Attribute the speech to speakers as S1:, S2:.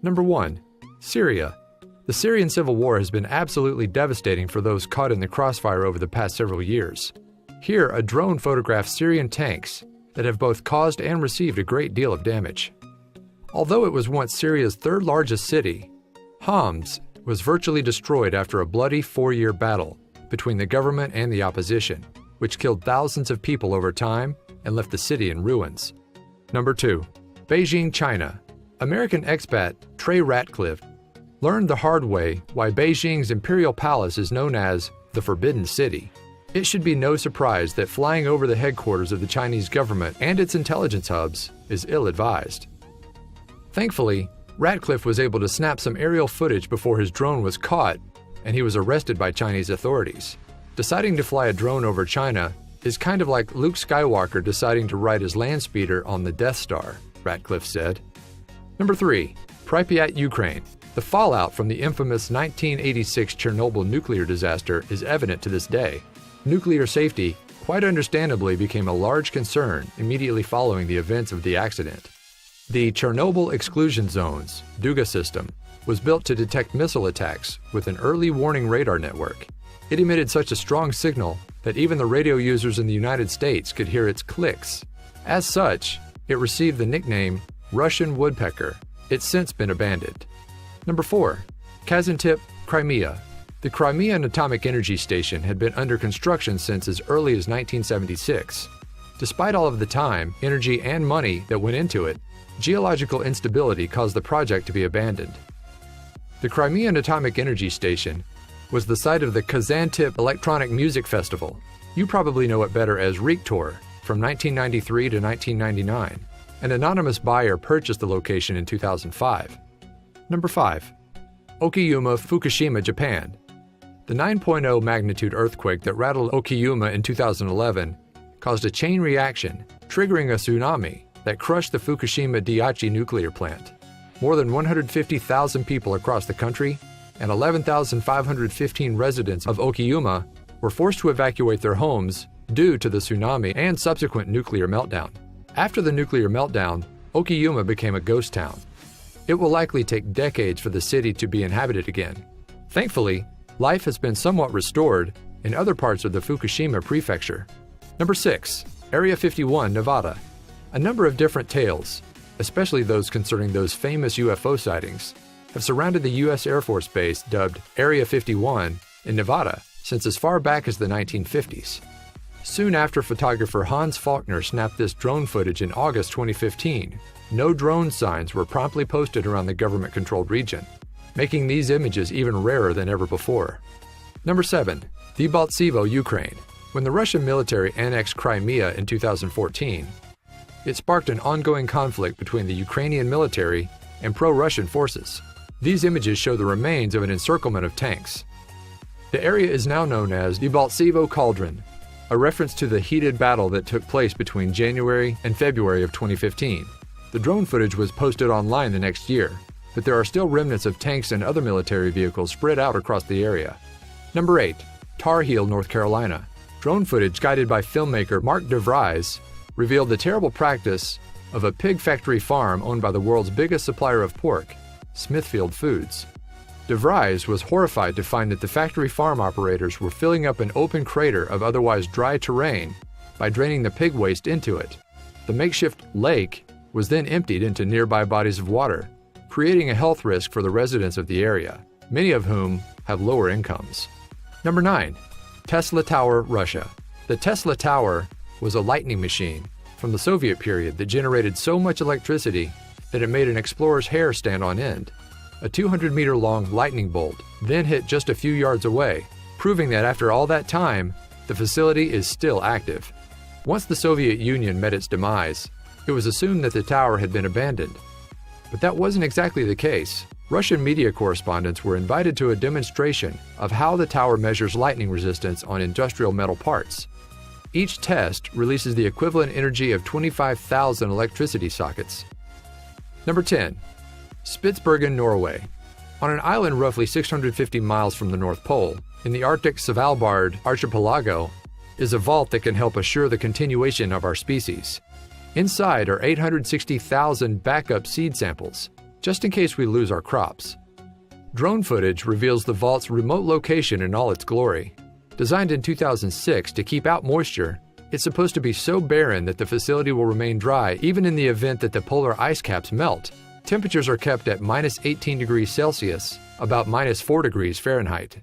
S1: Number 1. Syria. The Syrian civil war has been absolutely devastating for those caught in the crossfire over the past several years. Here, a drone photographs Syrian tanks that have both caused and received a great deal of damage. Although it was once Syria's third largest city, Homs was virtually destroyed after a bloody 4-year battle between the government and the opposition, which killed thousands of people over time and left the city in ruins. Number 2. Beijing, China. American expat Trey Ratcliffe learned the hard way why Beijing's imperial palace is known as the Forbidden City. It should be no surprise that flying over the headquarters of the Chinese government and its intelligence hubs is ill-advised. Thankfully, Ratcliffe was able to snap some aerial footage before his drone was caught, and he was arrested by Chinese authorities. Deciding to fly a drone over China is kind of like Luke Skywalker deciding to ride his land speeder on the Death Star, Ratcliffe said. Number 3. Pripyat, Ukraine. The fallout from the infamous 1986 Chernobyl nuclear disaster is evident to this day. Nuclear safety, quite understandably, became a large concern immediately following the events of the accident. The Chernobyl Exclusion Zones (DUGA) system was built to detect missile attacks with an early warning radar network. It emitted such a strong signal that even the radio users in the United States could hear its clicks. As such, it received the nickname Russian woodpecker. It's since been abandoned. Number 4. Kazantip, Crimea. The Crimean Atomic Energy Station had been under construction since as early as 1976. Despite all of the time, energy, and money that went into it, geological instability caused the project to be abandoned. The Crimean Atomic Energy Station was the site of the Kazantip Electronic Music Festival. You probably know it better as Rektor from 1993 to 1999. An anonymous buyer purchased the location in 2005. Number 5. Okayama, Fukushima, Japan. The 9.0 magnitude earthquake that rattled Okayama in 2011 caused a chain reaction, triggering a tsunami that crushed the Fukushima Daiichi nuclear plant. More than 150,000 people across the country and 11,515 residents of Okayama were forced to evacuate their homes due to the tsunami and subsequent nuclear meltdown. After the nuclear meltdown, Okayama became a ghost town. It will likely take decades for the city to be inhabited again. Thankfully, life has been somewhat restored in other parts of the Fukushima prefecture. Number 6. Area 51, Nevada. A number of different tales, especially those concerning those famous UFO sightings, have surrounded the U.S. Air Force Base dubbed Area 51 in Nevada since as far back as the 1950s. Soon after photographer Hans Faulkner snapped this drone footage in August 2015, no drone signs were promptly posted around the government-controlled region, making these images even rarer than ever before. Number 7. Debaltsevo, Ukraine. When the Russian military annexed Crimea in 2014, it sparked an ongoing conflict between the Ukrainian military and pro-Russian forces. These images show the remains of an encirclement of tanks. The area is now known as Debaltsevo Cauldron, a reference to the heated battle that took place between January and February of 2015. The drone footage was posted online the next year, but there are still remnants of tanks and other military vehicles spread out across the area. Number 8. Tar Heel, North Carolina. Drone footage guided by filmmaker Mark DeVries revealed the terrible practice of a pig factory farm owned by the world's biggest supplier of pork, Smithfield Foods. DeVries was horrified to find that the factory farm operators were filling up an open crater of otherwise dry terrain by draining the pig waste into it. The makeshift lake was then emptied into nearby bodies of water, creating a health risk for the residents of the area, many of whom have lower incomes. Number 9. Tesla Tower, Russia. The Tesla Tower was a lightning machine from the Soviet period that generated so much electricity that it made an explorer's hair stand on end. A 200-meter-long lightning bolt then hit just a few yards away, proving that after all that time, the facility is still active. Once the Soviet Union met its demise, it was assumed that the tower had been abandoned. But that wasn't exactly the case. Russian media correspondents were invited to a demonstration of how the tower measures lightning resistance on industrial metal parts. Each test releases the equivalent energy of 25,000 electricity sockets. Number 10. Spitsbergen, Norway. On an island roughly 650 miles from the North Pole, in the Arctic Svalbard archipelago, is a vault that can help assure the continuation of our species. Inside are 860,000 backup seed samples, just in case we lose our crops. Drone footage reveals the vault's remote location in all its glory. Designed in 2006 to keep out moisture, it's supposed to be so barren that the facility will remain dry even in the event that the polar ice caps melt. Temperatures are kept at minus 18 degrees Celsius, about minus 4 degrees Fahrenheit.